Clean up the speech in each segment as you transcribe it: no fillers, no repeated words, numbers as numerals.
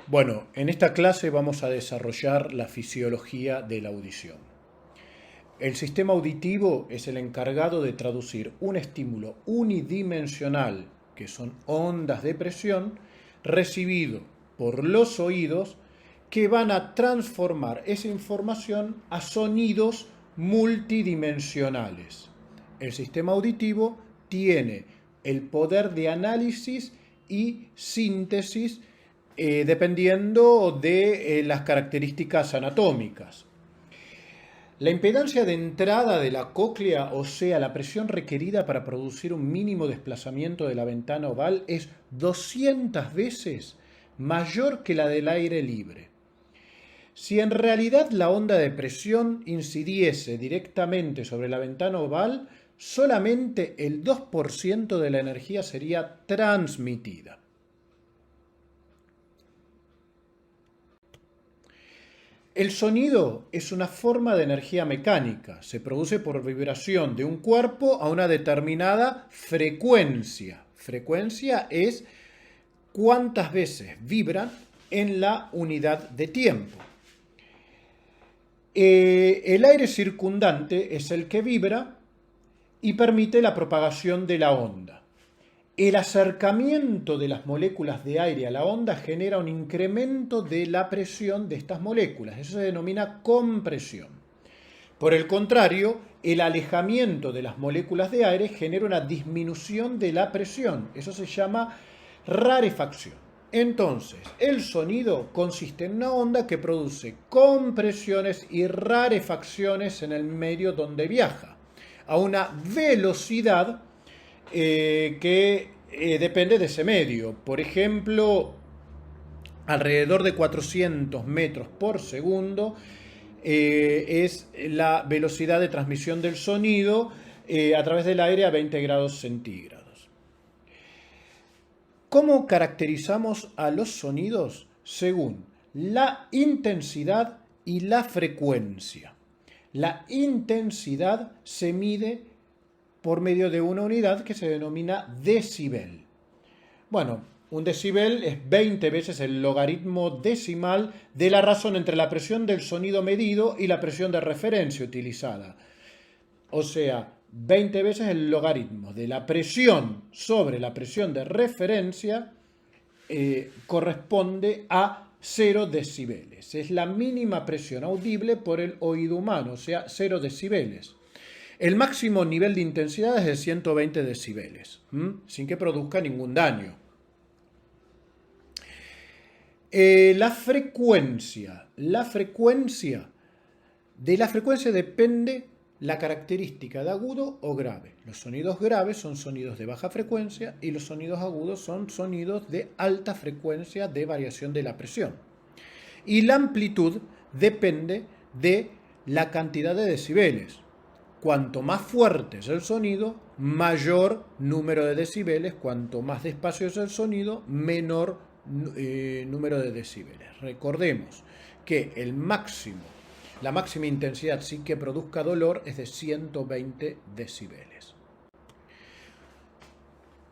Bueno, en esta clase vamos a desarrollar la fisiología de la audición. El sistema auditivo es el encargado de traducir un estímulo unidimensional, que son ondas de presión, recibido por los oídos, que van a transformar esa información a sonidos multidimensionales. El sistema auditivo tiene el poder de análisis y síntesis dependiendo de las características anatómicas. La impedancia de entrada de la cóclea, o sea, la presión requerida para producir un mínimo desplazamiento de la ventana oval, es 200 veces mayor que la del aire libre. Si en realidad la onda de presión incidiese directamente sobre la ventana oval, solamente el 2% de la energía sería transmitida. El sonido es una forma de energía mecánica. Se produce por vibración de un cuerpo a una determinada frecuencia. Frecuencia es cuántas veces vibran en la unidad de tiempo. El aire circundante es el que vibra y permite la propagación de la onda. El acercamiento de las moléculas de aire a la onda genera un incremento de la presión de estas moléculas. Eso se denomina compresión. Por el contrario, el alejamiento de las moléculas de aire genera una disminución de la presión. Eso se llama rarefacción. Entonces, el sonido consiste en una onda que produce compresiones y rarefacciones en el medio donde viaja, a una velocidad que depende de ese medio. Por ejemplo, alrededor de 400 metros por segundo es la velocidad de transmisión del sonido a través del aire a 20 grados centígrados. ¿Cómo caracterizamos a los sonidos? Según la intensidad y la frecuencia. La intensidad se mide por medio de una unidad que se denomina decibel. Bueno, un decibel es 20 veces el logaritmo decimal de la razón entre la presión del sonido medido y la presión de referencia utilizada. O sea, 20 veces el logaritmo de la presión sobre la presión de referencia corresponde a 0 decibeles. Es la mínima presión audible por el oído humano, o sea, 0 decibeles. El máximo nivel de intensidad es de 120 decibeles, sin que produzca ningún daño. La frecuencia depende la característica de agudo o grave. Los sonidos graves son sonidos de baja frecuencia y los sonidos agudos son sonidos de alta frecuencia de variación de la presión. Y la amplitud depende de la cantidad de decibeles. Cuanto más fuerte es el sonido, mayor número de decibeles. Cuanto más despacio es el sonido, menor número de decibeles. Recordemos que la máxima intensidad sin que produzca dolor es de 120 decibeles.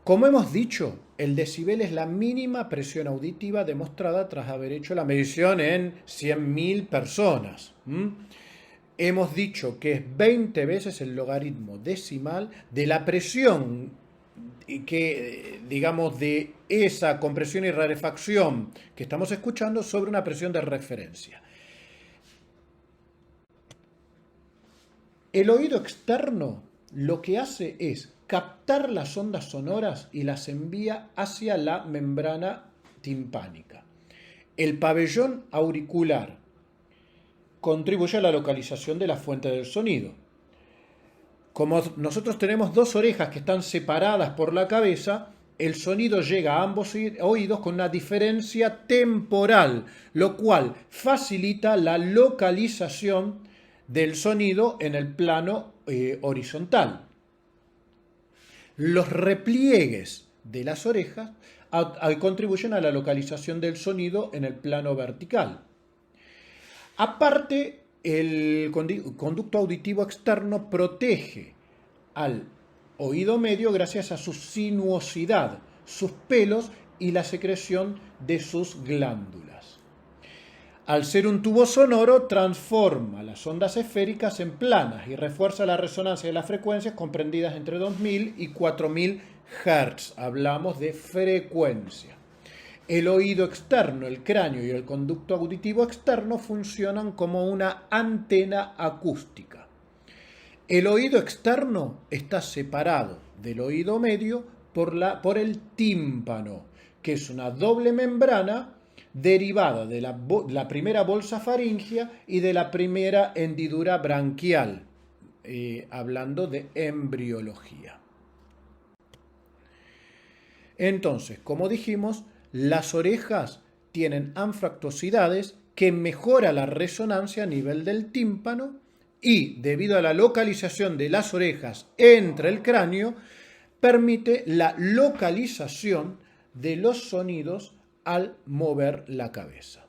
Como hemos dicho, el decibel es la mínima presión auditiva demostrada tras haber hecho la medición en 100.000 personas. Hemos dicho que es 20 veces el logaritmo decimal de la presión que, digamos, de esa compresión y rarefacción que estamos escuchando sobre una presión de referencia. El oído externo lo que hace es captar las ondas sonoras y las envía hacia la membrana timpánica. El pabellón auricular contribuye a la localización de la fuente del sonido. Como nosotros tenemos dos orejas que están separadas por la cabeza, el sonido llega a ambos oídos con una diferencia temporal, lo cual facilita la localización del sonido en el plano horizontal. Los repliegues de las orejas contribuyen a la localización del sonido en el plano vertical. Aparte, el conducto auditivo externo protege al oído medio gracias a su sinuosidad, sus pelos y la secreción de sus glándulas. Al ser un tubo sonoro, transforma las ondas esféricas en planas y refuerza la resonancia de las frecuencias comprendidas entre 2000 y 4000 Hz. Hablamos de frecuencia. El oído externo, el cráneo y el conducto auditivo externo funcionan como una antena acústica. El oído externo está separado del oído medio por el tímpano, que es una doble membrana derivada de la primera bolsa faríngea y de la primera hendidura branquial, hablando de embriología. Entonces, como dijimos, las orejas tienen anfractuosidades que mejora la resonancia a nivel del tímpano y, debido a la localización de las orejas entre el cráneo, permite la localización de los sonidos al mover la cabeza.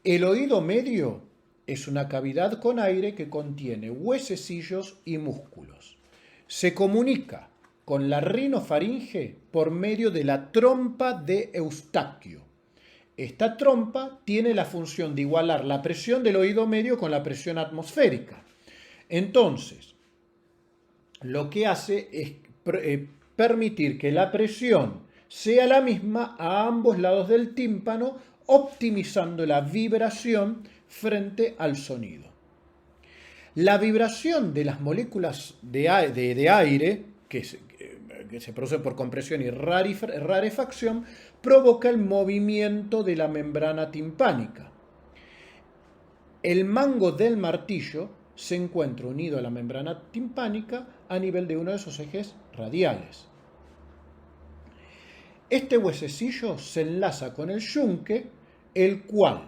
El oído medio es una cavidad con aire que contiene huesecillos y músculos. Se comunica con la rinofaringe por medio de la trompa de Eustaquio. Esta trompa tiene la función de igualar la presión del oído medio con la presión atmosférica. Entonces, lo que hace es permitir que la presión sea la misma a ambos lados del tímpano, optimizando la vibración frente al sonido. La vibración de las moléculas de aire, que se produce por compresión y rarefacción, provoca el movimiento de la membrana timpánica. El mango del martillo se encuentra unido a la membrana timpánica a nivel de uno de sus ejes radiales. Este huesecillo se enlaza con el yunque, el cual,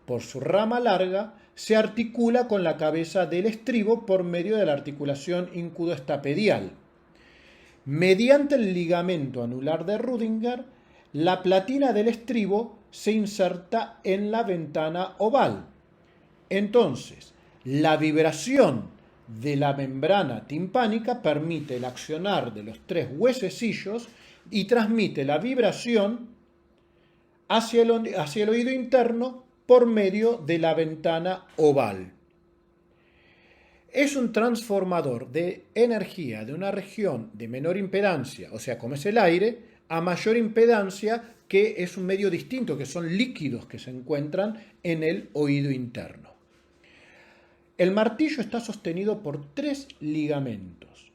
por su rama larga, se articula con la cabeza del estribo por medio de la articulación incudoestapedial. Mediante el ligamento anular de Rüdiger, la platina del estribo se inserta en la ventana oval. Entonces, la vibración de la membrana timpánica permite el accionar de los tres huesecillos y transmite la vibración hacia el oído interno por medio de la ventana oval. Es un transformador de energía de una región de menor impedancia, o sea, como es el aire, a mayor impedancia, que es un medio distinto, que son líquidos que se encuentran en el oído interno. El martillo está sostenido por tres ligamentos.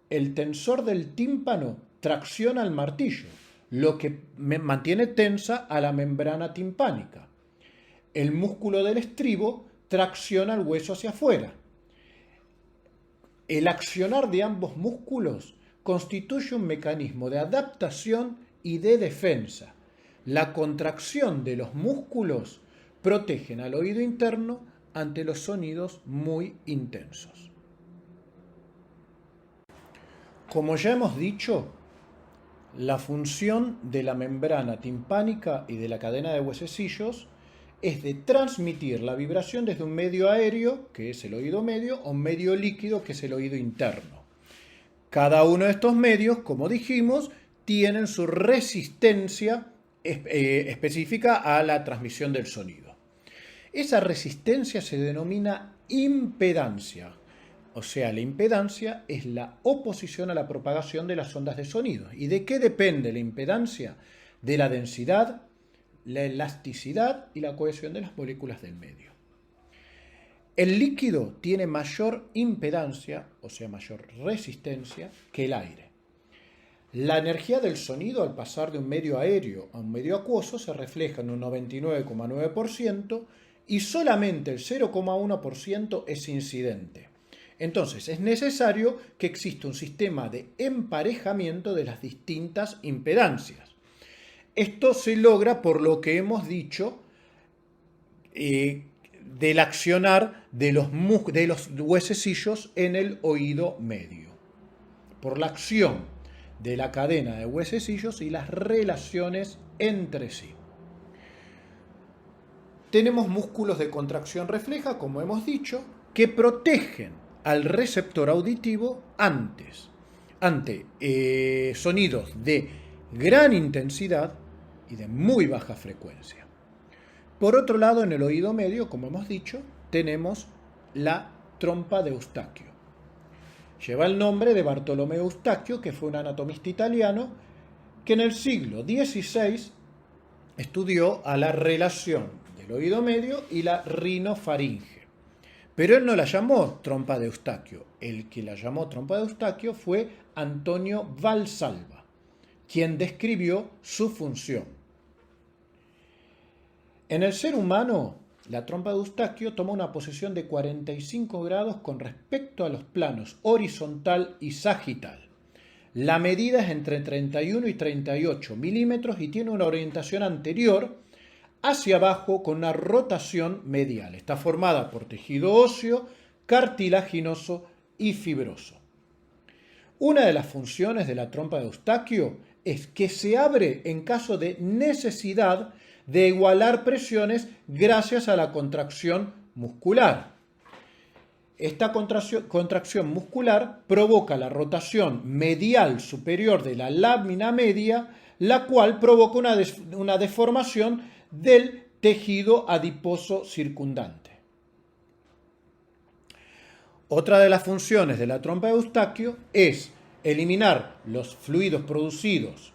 El tensor del tímpano tracciona al martillo, lo que mantiene tensa a la membrana timpánica. El músculo del estribo tracciona el hueso hacia afuera. El accionar de ambos músculos constituye un mecanismo de adaptación y de defensa. La contracción de los músculos protegen al oído interno ante los sonidos muy intensos. Como ya hemos dicho, la función de la membrana timpánica y de la cadena de huesecillos es de transmitir la vibración desde un medio aéreo, que es el oído medio, a un medio líquido, que es el oído interno. Cada uno de estos medios, como dijimos, tienen su resistencia específica a la transmisión del sonido. Esa resistencia se denomina impedancia. O sea, la impedancia es la oposición a la propagación de las ondas de sonido. ¿Y de qué depende la impedancia? De la densidad, la elasticidad y la cohesión de las moléculas del medio. El líquido tiene mayor impedancia, o sea, mayor resistencia, que el aire. La energía del sonido al pasar de un medio aéreo a un medio acuoso se refleja en un 99,9% y solamente el 0,1% es incidente. Entonces, es necesario que exista un sistema de emparejamiento de las distintas impedancias. Esto se logra por lo que hemos dicho del accionar de los huesecillos en el oído medio. Por la acción de la cadena de huesecillos y las relaciones entre sí. Tenemos músculos de contracción refleja, como hemos dicho, que protegen al receptor auditivo ante sonidos de gran intensidad y de muy baja frecuencia. Por otro lado, en el oído medio, como hemos dicho, tenemos la trompa de Eustaquio. Lleva el nombre de Bartolomeo Eustaquio, que fue un anatomista italiano que en el siglo XVI estudió a la relación del oído medio y la rinofaringe. Pero él no la llamó trompa de Eustaquio. El que la llamó trompa de Eustaquio fue Antonio Valsalva, quien describió su función. En el ser humano, la trompa de Eustaquio toma una posición de 45 grados con respecto a los planos horizontal y sagital. La medida es entre 31 y 38 milímetros y tiene una orientación anterior hacia abajo con una rotación medial. Está formada por tejido óseo, cartilaginoso y fibroso. Una de las funciones de la trompa de Eustaquio es que se abre en caso de necesidad de igualar presiones gracias a la contracción muscular. Esta contracción muscular provoca la rotación medial superior de la lámina media, la cual provoca una deformación del tejido adiposo circundante. Otra de las funciones de la trompa de Eustaquio es eliminar los fluidos producidos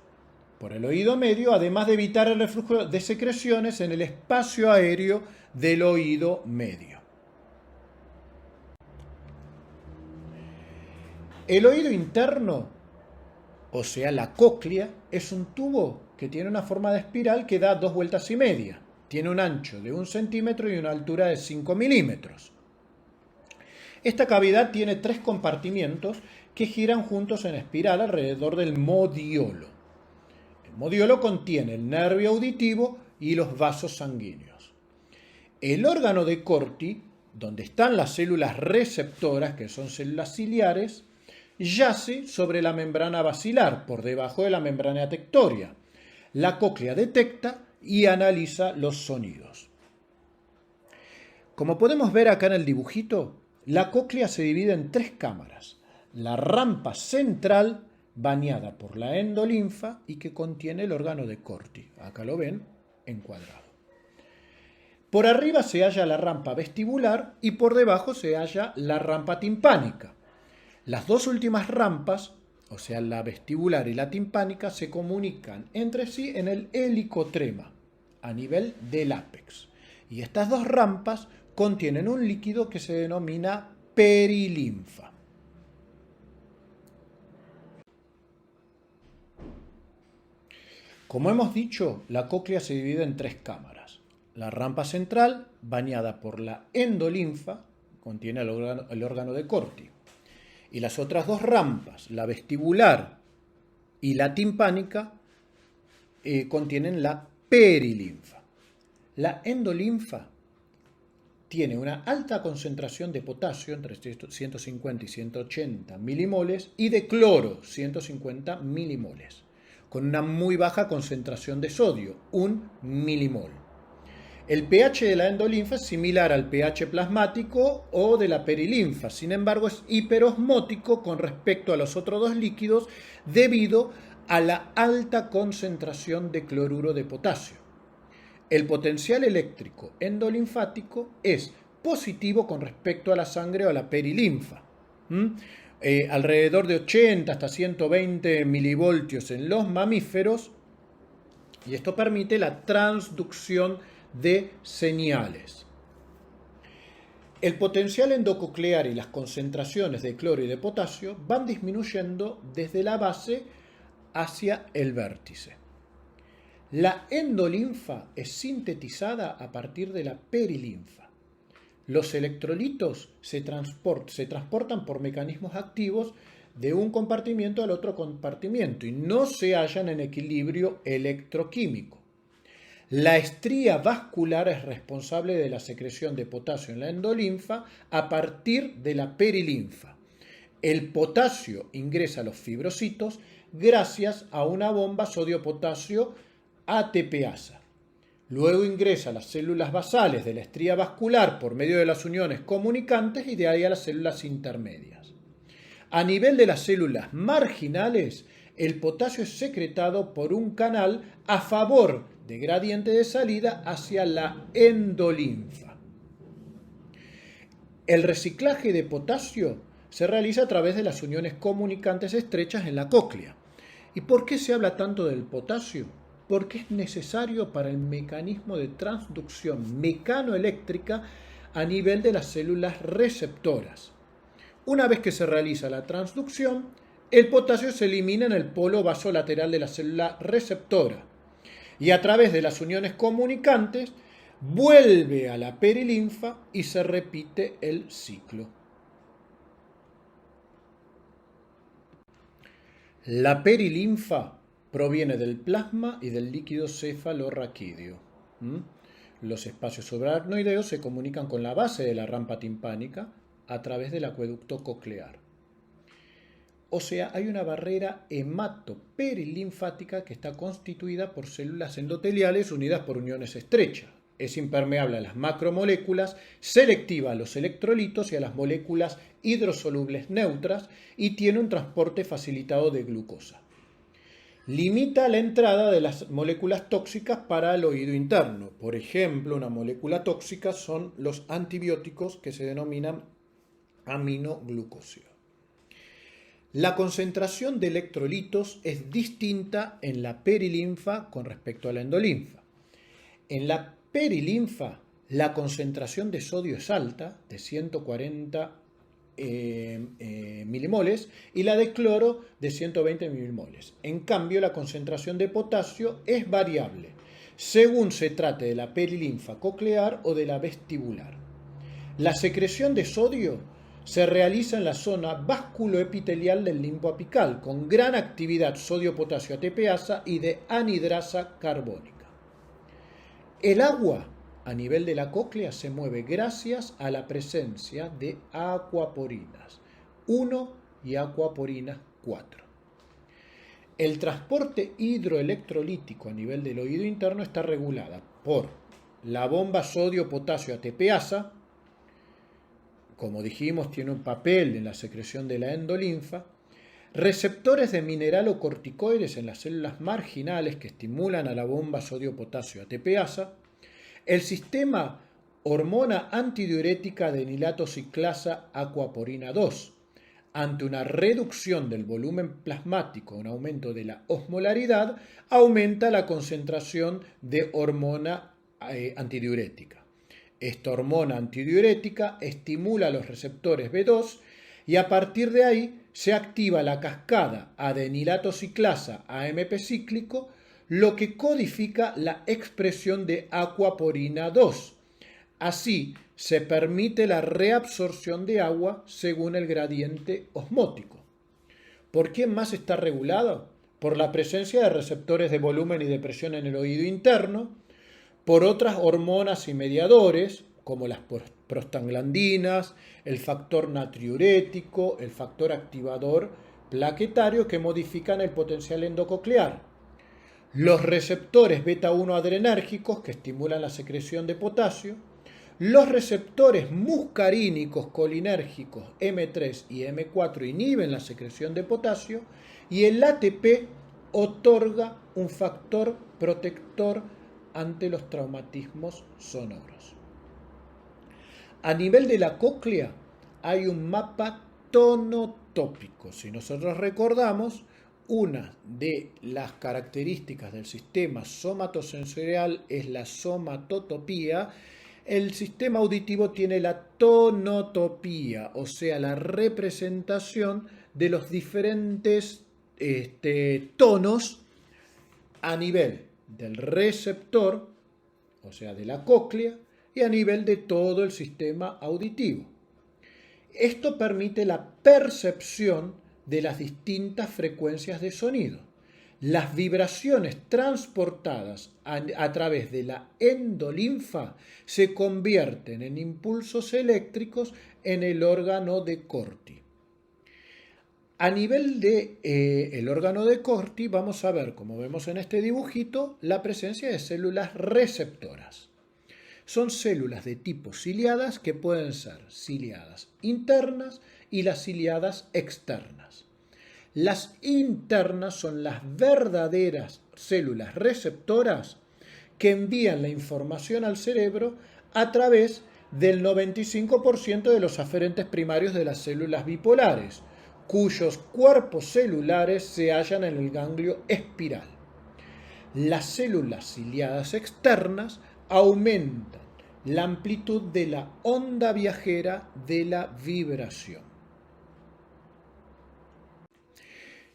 por el oído medio, además de evitar el reflujo de secreciones en el espacio aéreo del oído medio. El oído interno, o sea, la cóclea, es un tubo que tiene una forma de espiral que da 2 vueltas y media. Tiene un ancho de 1 centímetro y una altura de 5 milímetros. Esta cavidad tiene 3 compartimientos que giran juntos en espiral alrededor del modiolo. El modiolo contiene el nervio auditivo y los vasos sanguíneos. El órgano de Corti, donde están las células receptoras, que son células ciliares, yace sobre la membrana basilar, por debajo de la membrana tectoria. La cóclea detecta y analiza los sonidos. Como podemos ver acá en el dibujito, la cóclea se divide en 3 cámaras. La rampa central, bañada por la endolinfa y que contiene el órgano de Corti. Acá lo ven encuadrado. Por arriba se halla la rampa vestibular y por debajo se halla la rampa timpánica. Las 2 últimas rampas, o sea, la vestibular y la timpánica, se comunican entre sí en el helicotrema, a nivel del ápex. Y estas 2 rampas contienen un líquido que se denomina perilinfa. Como hemos dicho, la cóclea se divide en 3 cámaras. La rampa central, bañada por la endolinfa, contiene el órgano de Corti. Y las otras 2 rampas, la vestibular y la timpánica, contienen la perilinfa. La endolinfa tiene una alta concentración de potasio, entre 150 y 180 milimoles, y de cloro, 150 milimoles, con una muy baja concentración de sodio, 1 milimol. El pH de la endolinfa es similar al pH plasmático o de la perilinfa, sin embargo es hiperosmótico con respecto a los otros 2 líquidos debido a la alta concentración de cloruro de potasio. El potencial eléctrico endolinfático es positivo con respecto a la sangre o a la perilinfa. Alrededor de 80 hasta 120 milivoltios en los mamíferos, y esto permite la transducción de señales. El potencial endococlear y las concentraciones de cloro y de potasio van disminuyendo desde la base hacia el vértice. La endolinfa es sintetizada a partir de la perilinfa. Los electrolitos se transportan por mecanismos activos de un compartimiento al otro compartimiento y no se hallan en equilibrio electroquímico. La estría vascular es responsable de la secreción de potasio en la endolinfa a partir de la perilinfa. El potasio ingresa a los fibrocitos gracias a una bomba sodio-potasio ATPasa. Luego ingresa a las células basales de la estría vascular por medio de las uniones comunicantes y de ahí a las células intermedias. A nivel de las células marginales, el potasio es secretado por un canal a favor de gradiente de salida hacia la endolinfa. El reciclaje de potasio se realiza a través de las uniones comunicantes estrechas en la cóclea. ¿Y por qué se habla tanto del potasio? Porque es necesario para el mecanismo de transducción mecanoeléctrica a nivel de las células receptoras. Una vez que se realiza la transducción, el potasio se elimina en el polo basolateral de la célula receptora y a través de las uniones comunicantes vuelve a la perilinfa y se repite el ciclo. La perilinfa proviene del plasma y del líquido cefalorraquídeo. Los espacios subaracnoideos se comunican con la base de la rampa timpánica a través del acueducto coclear. O sea, hay una barrera hematoperilinfática que está constituida por células endoteliales unidas por uniones estrechas. Es impermeable a las macromoléculas, selectiva a los electrolitos y a las moléculas hidrosolubles neutras y tiene un transporte facilitado de glucosa. Limita la entrada de las moléculas tóxicas para el oído interno. Por ejemplo, una molécula tóxica son los antibióticos que se denominan aminoglucósidos. La concentración de electrolitos es distinta en la perilinfa con respecto a la endolinfa. En la perilinfa, la concentración de sodio es alta, de 140 milimoles, y la de cloro de 120 milimoles. En cambio, la concentración de potasio es variable, según se trate de la perilinfa coclear o de la vestibular. La secreción de sodio se realiza en la zona vasculoepitelial del limbo apical, con gran actividad sodio-potasio ATPasa y de anhidrasa carbónica. El agua a nivel de la cóclea se mueve gracias a la presencia de aquaporinas 1 y aquaporinas 4. El transporte hidroelectrolítico a nivel del oído interno está regulada por la bomba sodio-potasio ATPasa. Como dijimos, tiene un papel en la secreción de la endolinfa, receptores de mineralocorticoides en las células marginales que estimulan a la bomba sodio-potasio ATPasa, el sistema hormona antidiurética de enilato ciclasa aquaporina 2, ante una reducción del volumen plasmático, un aumento de la osmolaridad, aumenta la concentración de hormona antidiurética. Esta hormona antidiurética estimula los receptores B2 y a partir de ahí se activa la cascada adenilato ciclasa AMP cíclico, lo que codifica la expresión de aquaporina 2. Así se permite la reabsorción de agua según el gradiente osmótico. ¿Por qué más está regulado? Por la presencia de receptores de volumen y de presión en el oído interno, por otras hormonas y mediadores, como las prostaglandinas, el factor natriurético, el factor activador plaquetario que modifican el potencial endococlear. Los receptores beta-1 adrenérgicos que estimulan la secreción de potasio, los receptores muscarínicos colinérgicos M3 y M4 inhiben la secreción de potasio y el ATP otorga un factor protector ante los traumatismos sonoros. A nivel de la cóclea hay un mapa tonotópico. Si nosotros recordamos, una de las características del sistema somatosensorial es la somatotopía. El sistema auditivo tiene la tonotopía, o sea, la representación de los diferentes tonos a nivel del receptor, o sea, de la cóclea, y a nivel de todo el sistema auditivo. Esto permite la percepción de las distintas frecuencias de sonido. Las vibraciones transportadas a través de la endolinfa se convierten en impulsos eléctricos en el órgano de Corti. A nivel del órgano de Corti vamos a ver, como vemos en este dibujito, la presencia de células receptoras. Son células de tipo ciliadas que pueden ser ciliadas internas y las ciliadas externas. Las internas son las verdaderas células receptoras que envían la información al cerebro a través del 95% de los aferentes primarios de las células bipolares, cuyos cuerpos celulares se hallan en el ganglio espiral. Las células ciliadas externas aumentan la amplitud de la onda viajera de la vibración.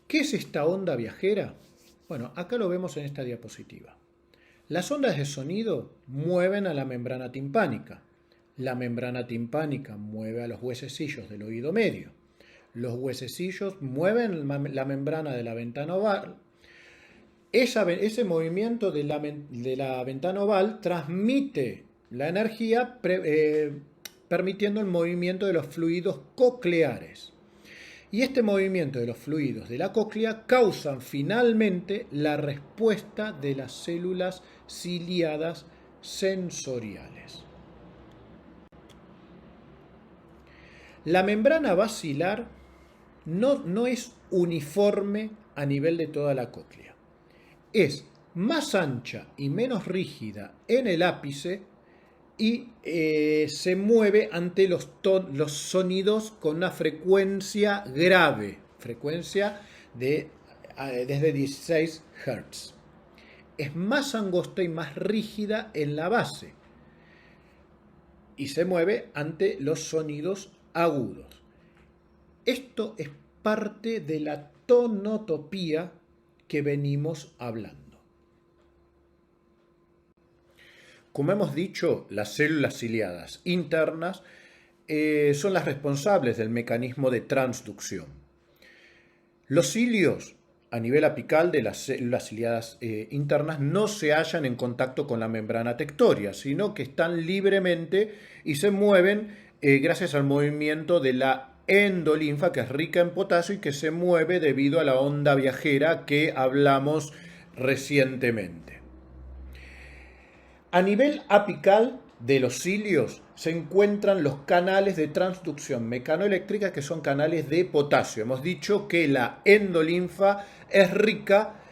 ¿Qué es esta onda viajera? Bueno, acá lo vemos en esta diapositiva. Las ondas de sonido mueven a la membrana timpánica. La membrana timpánica mueve a los huesecillos del oído medio. Los huesecillos mueven la membrana de la ventana oval. Ese movimiento de la ventana oval transmite la energía permitiendo el movimiento de los fluidos cocleares. Y este movimiento de los fluidos de la cóclea causan finalmente la respuesta de las células ciliadas sensoriales. La membrana basilar no es uniforme a nivel de toda la cóclea. Es más ancha y menos rígida en el ápice y se mueve ante los sonidos con una frecuencia grave, frecuencia desde 16 Hz. Es más angosta y más rígida en la base y se mueve ante los sonidos agudos. Esto es parte de la tonotopía que venimos hablando. Como hemos dicho, las células ciliadas internas son las responsables del mecanismo de transducción. Los cilios a nivel apical de las células ciliadas internas no se hallan en contacto con la membrana tectoria, sino que están libremente y se mueven gracias al movimiento de la endolinfa, que es rica en potasio y que se mueve debido a la onda viajera que hablamos recientemente. A nivel apical de los cilios se encuentran los canales de transducción mecanoeléctrica, que son canales de potasio. Hemos dicho que la endolinfa es rica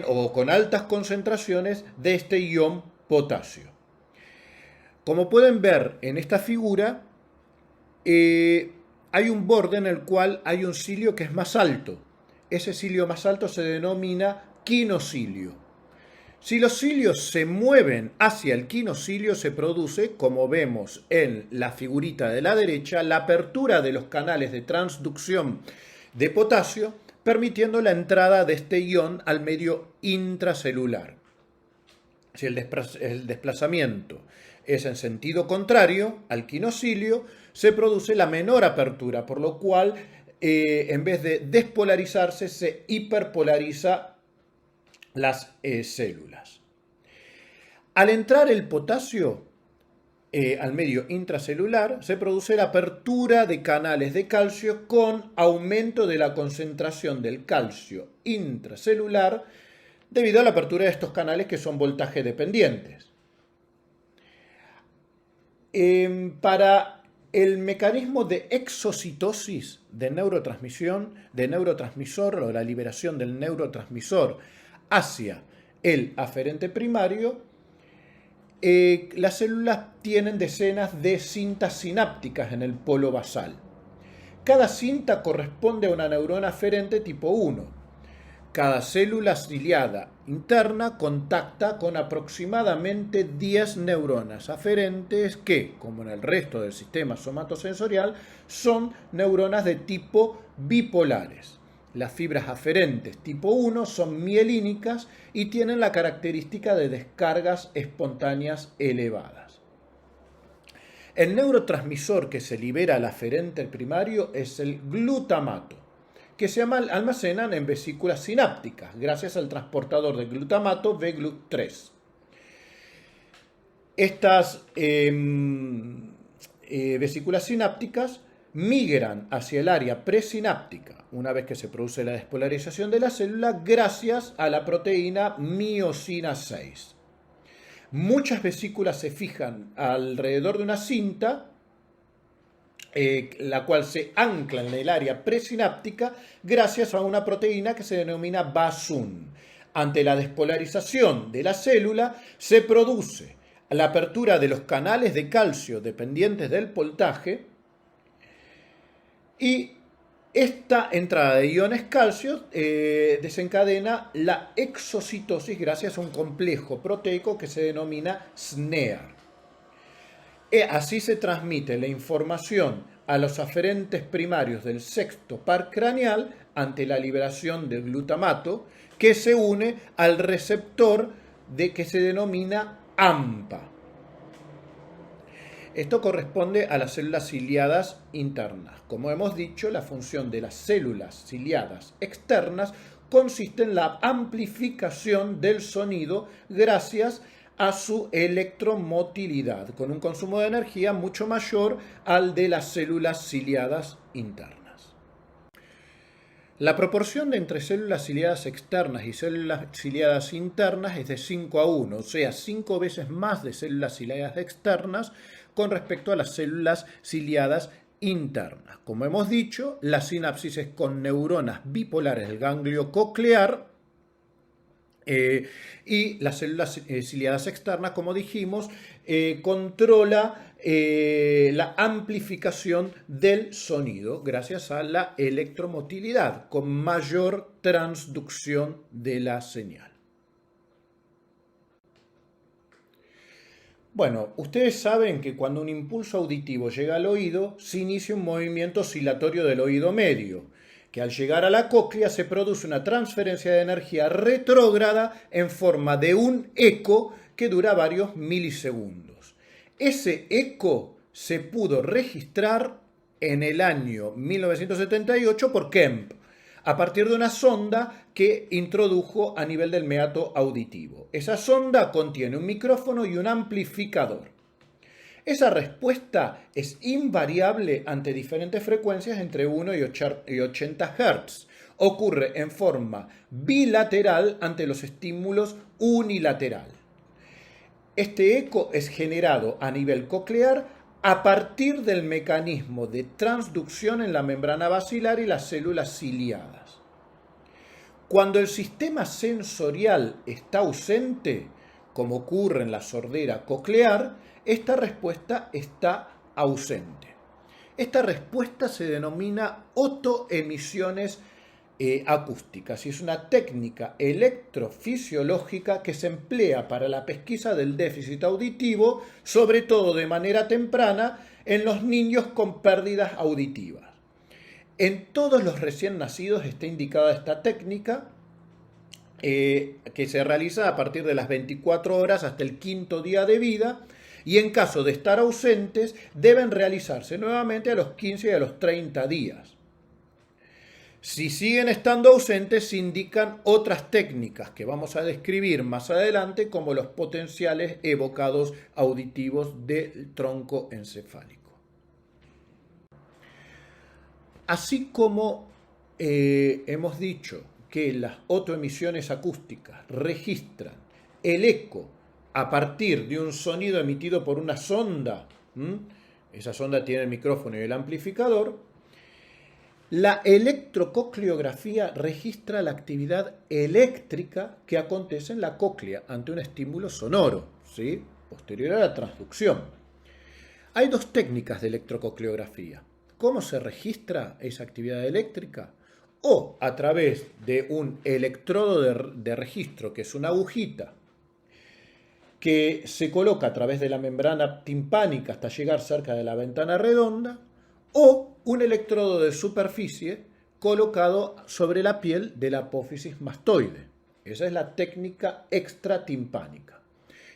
o con altas concentraciones de este ion potasio. Como pueden ver en esta figura, hay un borde en el cual hay un cilio que es más alto. Ese cilio más alto se denomina quinocilio. Si los cilios se mueven hacia el quinocilio, se produce, como vemos en la figurita de la derecha, la apertura de los canales de transducción de potasio, permitiendo la entrada de este ion al medio intracelular. Si el desplazamiento es en sentido contrario al quinocilio, se produce la menor apertura, por lo cual en vez de despolarizarse se hiperpolariza las células. Al entrar el potasio al medio intracelular, se produce la apertura de canales de calcio con aumento de la concentración del calcio intracelular debido a la apertura de estos canales que son voltaje dependientes. Para el mecanismo de exocitosis de neurotransmisor o la liberación del neurotransmisor hacia el aferente primario, las células tienen decenas de cintas sinápticas en el polo basal. Cada cinta corresponde a una neurona aferente tipo 1. Cada célula ciliada interna contacta con aproximadamente 10 neuronas aferentes que, como en el resto del sistema somatosensorial, son neuronas de tipo bipolares. Las fibras aferentes tipo 1 son mielínicas y tienen la característica de descargas espontáneas elevadas. El neurotransmisor que se libera al aferente primario es el glutamato, que se almacenan en vesículas sinápticas, gracias al transportador de glutamato VGLUT3. Estas vesículas sinápticas migran hacia el área presináptica una vez que se produce la despolarización de la célula gracias a la proteína miosina 6. Muchas vesículas se fijan alrededor de una cinta, la cual se ancla en el área presináptica gracias a una proteína que se denomina BASUN. Ante la despolarización de la célula se produce la apertura de los canales de calcio dependientes del voltaje y esta entrada de iones calcio desencadena la exocitosis gracias a un complejo proteico que se denomina SNEAR. Así se transmite la información a los aferentes primarios del sexto par craneal ante la liberación del glutamato, que se une al receptor que se denomina AMPA. Esto corresponde a las células ciliadas internas. Como hemos dicho, la función de las células ciliadas externas consiste en la amplificación del sonido gracias a su electromotilidad, con un consumo de energía mucho mayor al de las células ciliadas internas. La proporción entre células ciliadas externas y células ciliadas internas es de 5:1, o sea, 5 veces más de células ciliadas externas con respecto a las células ciliadas internas. Como hemos dicho, la sinapsis es con neuronas bipolares del ganglio coclear y las células ciliadas externas, como dijimos, controla la amplificación del sonido gracias a la electromotilidad con mayor transducción de la señal. Bueno, ustedes saben que cuando un impulso auditivo llega al oído, se inicia un movimiento oscilatorio del oído medio, que al llegar a la cóclea se produce una transferencia de energía retrógrada en forma de un eco que dura varios milisegundos. Ese eco se pudo registrar en el año 1978 por Kemp, a partir de una sonda que introdujo a nivel del meato auditivo. Esa sonda contiene un micrófono y un amplificador. Esa respuesta es invariable ante diferentes frecuencias entre 1 y 80 Hz. Ocurre en forma bilateral ante los estímulos unilateral. Este eco es generado a nivel coclear a partir del mecanismo de transducción en la membrana basilar y las células ciliadas. Cuando el sistema sensorial está ausente, como ocurre en la sordera coclear, esta respuesta está ausente. Esta respuesta se denomina otoemisiones acústicas y es una técnica electrofisiológica que se emplea para la pesquisa del déficit auditivo, sobre todo de manera temprana en los niños con pérdidas auditivas. En todos los recién nacidos está indicada esta técnica que se realiza a partir de las 24 horas hasta el 5.º día de vida y en caso de estar ausentes deben realizarse nuevamente a los 15 y a los 30 días. Si siguen estando ausentes, se indican otras técnicas que vamos a describir más adelante como los potenciales evocados auditivos del tronco encefálico. Así como hemos dicho que las otoemisiones acústicas registran el eco a partir de un sonido emitido por una sonda, esa sonda tiene el micrófono y el amplificador, la electrococleografía registra la actividad eléctrica que acontece en la cóclea ante un estímulo sonoro, ¿sí?, posterior a la transducción. Hay dos técnicas de electrococleografía. ¿Cómo se registra esa actividad eléctrica? O a través de un electrodo de registro, que es una agujita, que se coloca a través de la membrana timpánica hasta llegar cerca de la ventana redonda, o un electrodo de superficie colocado sobre la piel de la apófisis mastoide. Esa es la técnica extratimpánica.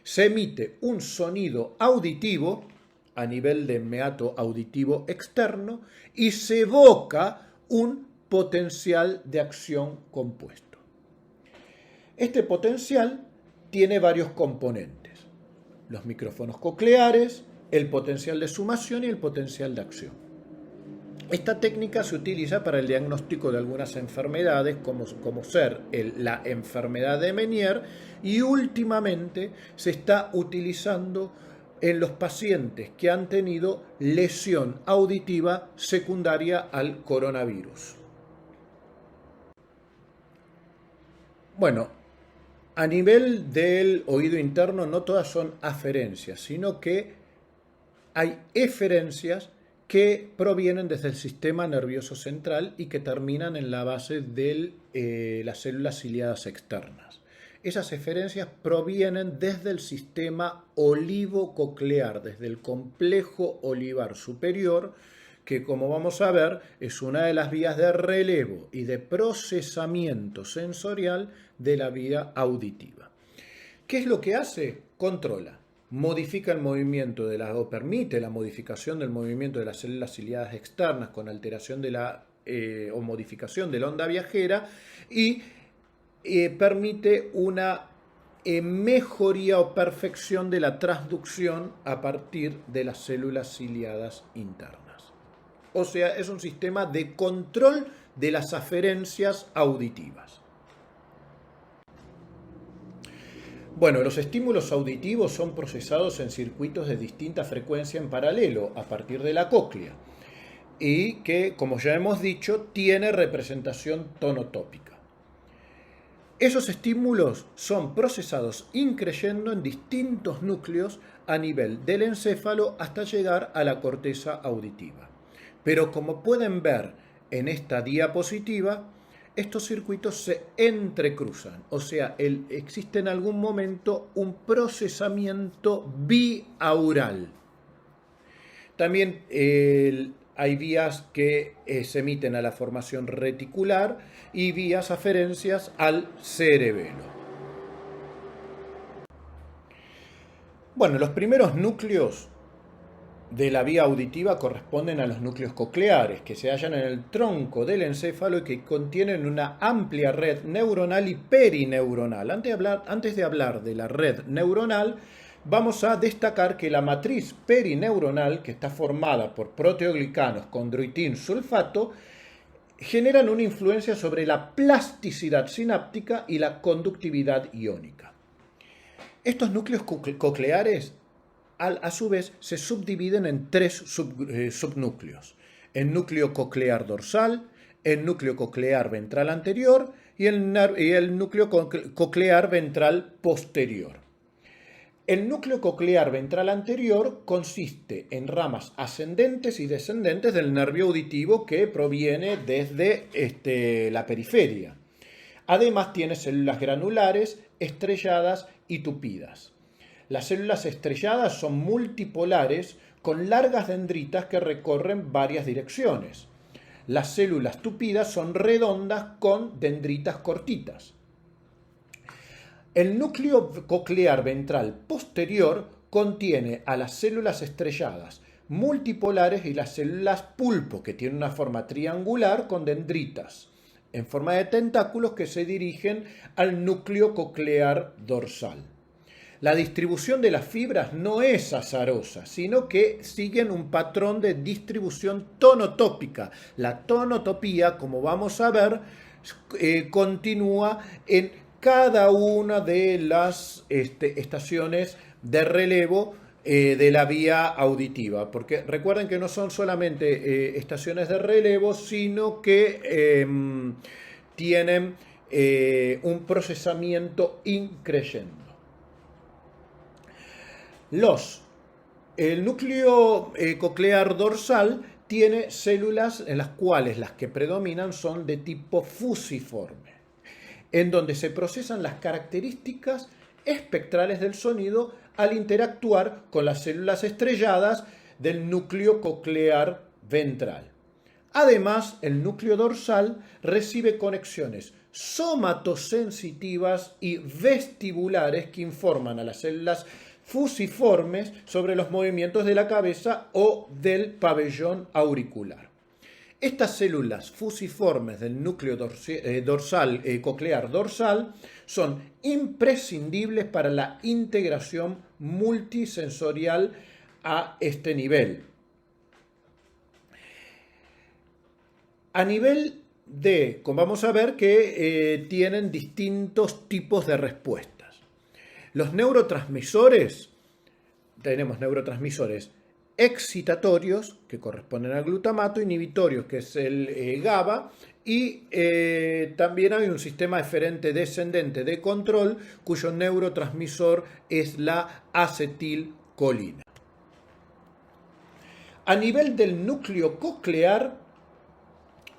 Se emite un sonido auditivo a nivel de meato auditivo externo y se evoca un potencial de acción compuesto. Este potencial tiene varios componentes: los micrófonos cocleares, el potencial de sumación y el potencial de acción. Esta técnica se utiliza para el diagnóstico de algunas enfermedades como ser la enfermedad de Meniere, y últimamente se está utilizando en los pacientes que han tenido lesión auditiva secundaria al coronavirus. Bueno, A nivel del oído interno no todas son aferencias, sino que hay eferencias que provienen desde el sistema nervioso central y que terminan en la base de las células ciliadas externas. Esas eferencias provienen desde el sistema olivococlear, desde el complejo olivar superior, que como vamos a ver es una de las vías de relevo y de procesamiento sensorial de la vía auditiva. ¿Qué es lo que hace? Controla, modifica el movimiento o permite la modificación del movimiento de las células ciliadas externas con alteración de o modificación de la onda viajera y permite una mejoría o perfección de la transducción a partir de las células ciliadas internas. O sea, es un sistema de control de las aferencias auditivas. Bueno, los estímulos auditivos son procesados en circuitos de distinta frecuencia en paralelo a partir de la cóclea y que, como ya hemos dicho, tiene representación tonotópica. Esos estímulos son procesados increyendo en distintos núcleos a nivel del encéfalo hasta llegar a la corteza auditiva. Pero como pueden ver en esta diapositiva, estos circuitos se entrecruzan, o sea, existe en algún momento un procesamiento biaural. También hay vías que se emiten a la formación reticular y vías aferencias al cerebelo. Bueno, los primeros núcleos de la vía auditiva corresponden a los núcleos cocleares, que se hallan en el tronco del encéfalo y que contienen una amplia red neuronal y perineuronal. Antes de hablar de la red neuronal, vamos a destacar que la matriz perineuronal, que está formada por proteoglicanos, condroitín, sulfato, generan una influencia sobre la plasticidad sináptica y la conductividad iónica. Estos núcleos cocleares a su vez se subdividen en tres subnúcleos: el núcleo coclear dorsal, el núcleo coclear ventral anterior y el núcleo coclear ventral posterior. El núcleo coclear ventral anterior consiste en ramas ascendentes y descendentes del nervio auditivo que proviene desde la periferia. Además tiene células granulares, estrelladas y tupidas. Las células estrelladas son multipolares con largas dendritas que recorren varias direcciones. Las células tupidas son redondas con dendritas cortitas. El núcleo coclear ventral posterior contiene a las células estrelladas multipolares y las células pulpo, que tienen una forma triangular con dendritas en forma de tentáculos que se dirigen al núcleo coclear dorsal. La distribución de las fibras no es azarosa, sino que siguen un patrón de distribución tonotópica. La tonotopía, como vamos a ver, continúa en cada una de las estaciones de relevo de la vía auditiva, porque recuerden que no son solamente estaciones de relevo, sino que tienen un procesamiento increyendo. El núcleo coclear dorsal tiene células en las cuales las que predominan son de tipo fusiforme, en donde se procesan las características espectrales del sonido al interactuar con las células estrelladas del núcleo coclear ventral. Además, el núcleo dorsal recibe conexiones somatosensitivas y vestibulares que informan a las células fusiformes sobre los movimientos de la cabeza o del pabellón auricular. Estas células fusiformes del núcleo coclear dorsal son imprescindibles para la integración multisensorial a este nivel. A nivel vamos a ver que tienen distintos tipos de respuestas. Los neurotransmisores, tenemos neurotransmisores excitatorios, que corresponden al glutamato, inhibitorios, que es el GABA, y también hay un sistema eferente descendente de control, cuyo neurotransmisor es la acetilcolina. A nivel del núcleo coclear,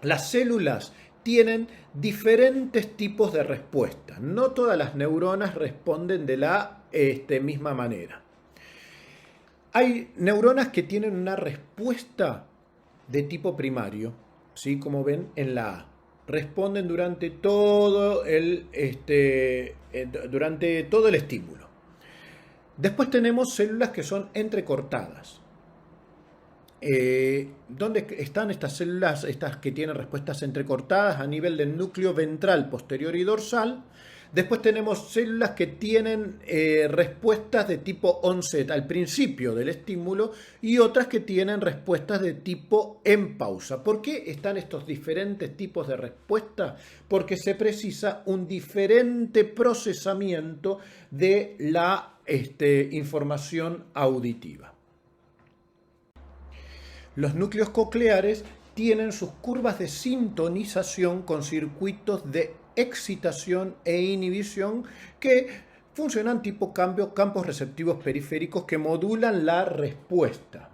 las células tienen diferentes tipos de respuestas. No todas las neuronas responden de la misma manera. Hay neuronas que tienen una respuesta de tipo primario, ¿sí? Como ven en la A. Responden durante todo el estímulo. Después tenemos células que son entrecortadas. ¿Dónde están estas células, estas que tienen respuestas entrecortadas? A nivel del núcleo ventral, posterior y dorsal. Después tenemos células que tienen respuestas de tipo onset al principio del estímulo y otras que tienen respuestas de tipo en pausa. ¿Por qué están estos diferentes tipos de respuestas? Porque se precisa un diferente procesamiento de la información auditiva. Los núcleos cocleares tienen sus curvas de sintonización con circuitos de excitación e inhibición que funcionan tipo campos receptivos periféricos que modulan la respuesta.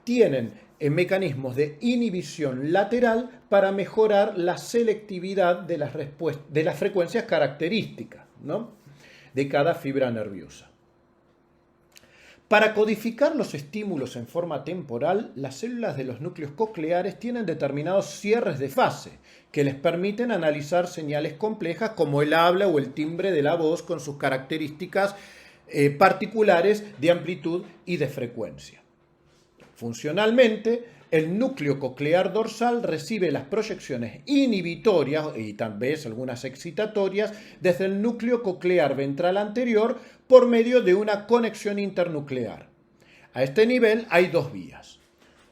Tienen mecanismos de inhibición lateral para mejorar la selectividad de las frecuencias características, ¿no?, de cada fibra nerviosa. Para codificar los estímulos en forma temporal, las células de los núcleos cocleares tienen determinados cierres de fase que les permiten analizar señales complejas como el habla o el timbre de la voz con sus características particulares de amplitud y de frecuencia. Funcionalmente, el núcleo coclear dorsal recibe las proyecciones inhibitorias y también algunas excitatorias desde el núcleo coclear ventral anterior por medio de una conexión internuclear. A este nivel hay dos vías.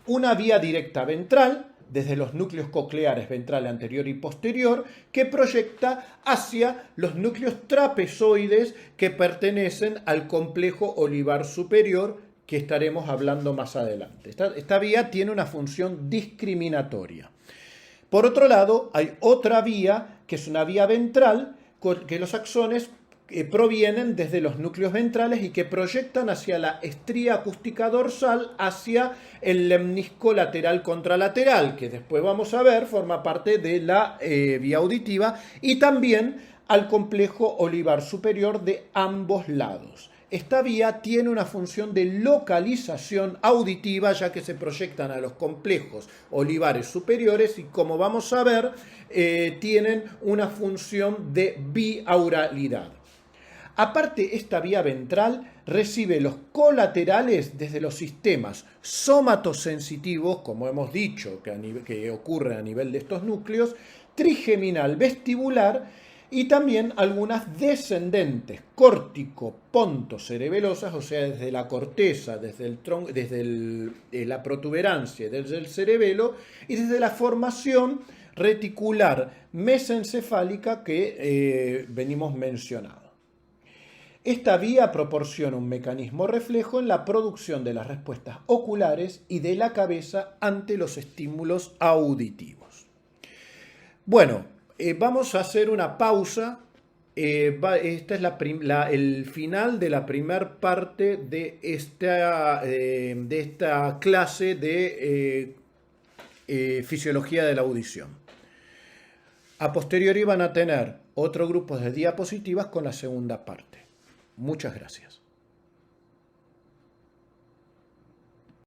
Una vía directa ventral, desde los núcleos cocleares ventral anterior y posterior, que proyecta hacia los núcleos trapezoides que pertenecen al complejo olivar superior, que estaremos hablando más adelante. Esta vía tiene una función discriminatoria. Por otro lado, hay otra vía, que es una vía ventral, que los axones provienen desde los núcleos ventrales y que proyectan hacia la estría acústica dorsal, hacia el lemnisco lateral contralateral, que después vamos a ver, forma parte de la vía auditiva, y también al complejo olivar superior de ambos lados. Esta vía tiene una función de localización auditiva, ya que se proyectan a los complejos olivares superiores y, como vamos a ver, tienen una función de biauralidad. Aparte, esta vía ventral recibe los colaterales desde los sistemas somatosensitivos, como hemos dicho, que ocurre a nivel de estos núcleos, trigeminal vestibular, y también algunas descendentes córtico-pontocerebelosas, o sea, desde la corteza, desde la protuberancia, desde el cerebelo y desde la formación reticular mesencefálica que venimos mencionando. Esta vía proporciona un mecanismo reflejo en la producción de las respuestas oculares y de la cabeza ante los estímulos auditivos. Bueno, vamos a hacer una pausa. Esta es el final de la primera parte de esta clase de fisiología de la audición. A posteriori van a tener otro grupo de diapositivas con la segunda parte. Muchas gracias.